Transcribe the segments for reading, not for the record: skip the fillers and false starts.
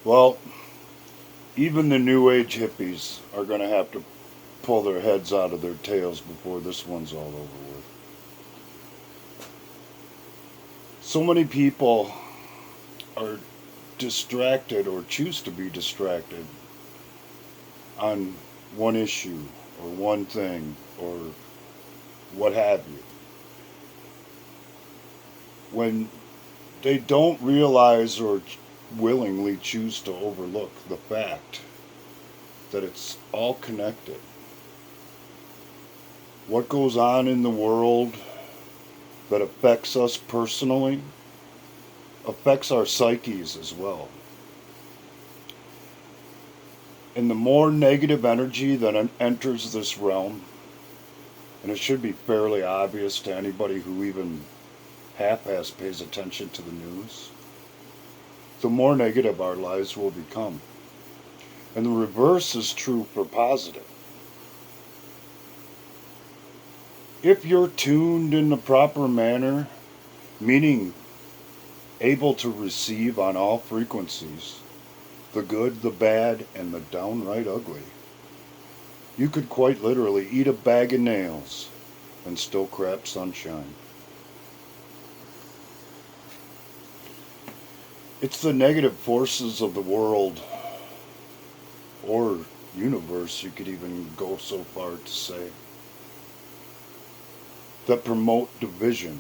Well, even the New Age hippies are going to have to pull their heads out of their tails before this one's all over with. So many people are distracted or choose to be distracted on one issue or one thing or what have you. When they don't realize or willingly choose to overlook the fact that it's all connected. What goes on in the world that affects us personally affects our psyches as well. And the more negative energy that enters this realm, and it should be fairly obvious to anybody who even half-ass pays attention to the news, the more negative our lives will become. And the reverse is true for positive. If you're tuned in the proper manner, meaning able to receive on all frequencies, the good, the bad, and the downright ugly, you could quite literally eat a bag of nails and still crap sunshine. It's the negative forces of the world, or universe, you could even go so far to say, that promote division,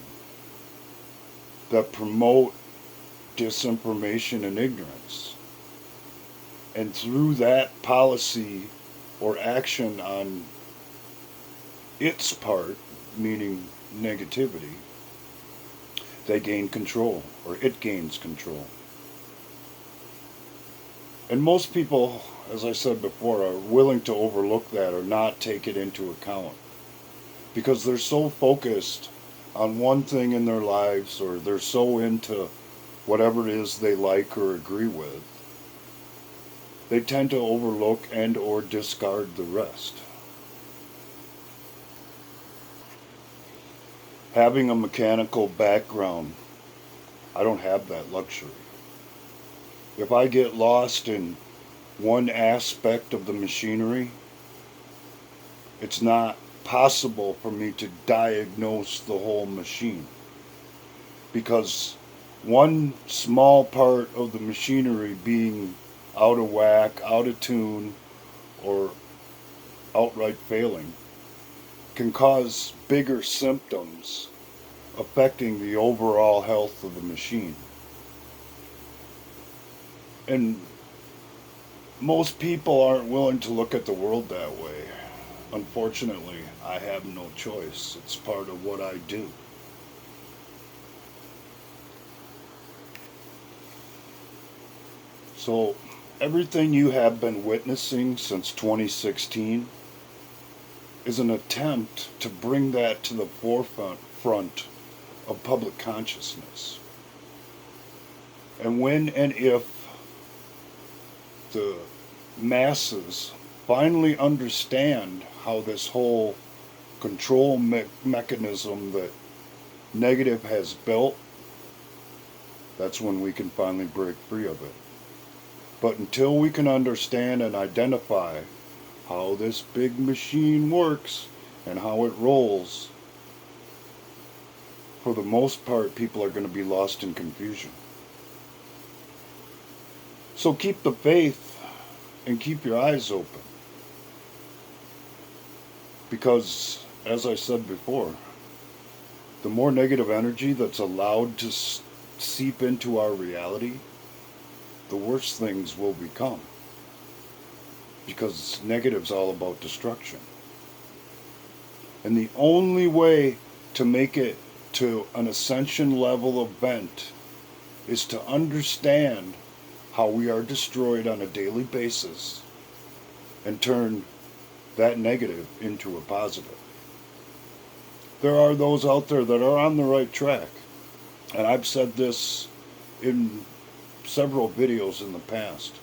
that promote disinformation and ignorance. And through that policy or action on its part, meaning negativity, they gain control, or it gains control. And most people, as I said before, are willing to overlook that or not take it into account because they're so focused on one thing in their lives, or they're so into whatever it is they like or agree with, they tend to overlook and or discard the rest. Having a mechanical background, I don't have that luxury. If I get lost in one aspect of the machinery, it's not possible for me to diagnose the whole machine, because one small part of the machinery being out of whack, out of tune, or outright failing can cause bigger symptoms affecting the overall health of the machine. And most people aren't willing to look at the world that way. Unfortunately, I have no choice. It's part of what I do. So, everything you have been witnessing since 2016 is an attempt to bring that to the forefront of public consciousness. And when and if the masses finally understand how this whole control mechanism that negative has built, that's when we can finally break free of it. But until we can understand and identify how this big machine works and how it rolls, for the most part, people are going to be lost in confusion. So keep the faith and keep your eyes open. Because, as I said before, the more negative energy that's allowed to seep into our reality, the worse things will become. Because negative's all about destruction. And the only way to make it to an ascension level event is to understand how we are destroyed on a daily basis and turn that negative into a positive. There are those out there that are on the right track. And I've said this in several videos in the past.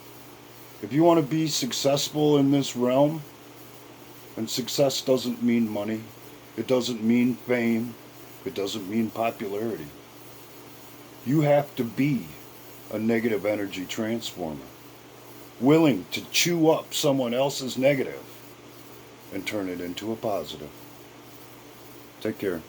If you want to be successful in this realm, and success doesn't mean money, it doesn't mean fame, it doesn't mean popularity. You have to be a negative energy transformer. willing to chew up someone else's negative and turn it into a positive. Take care.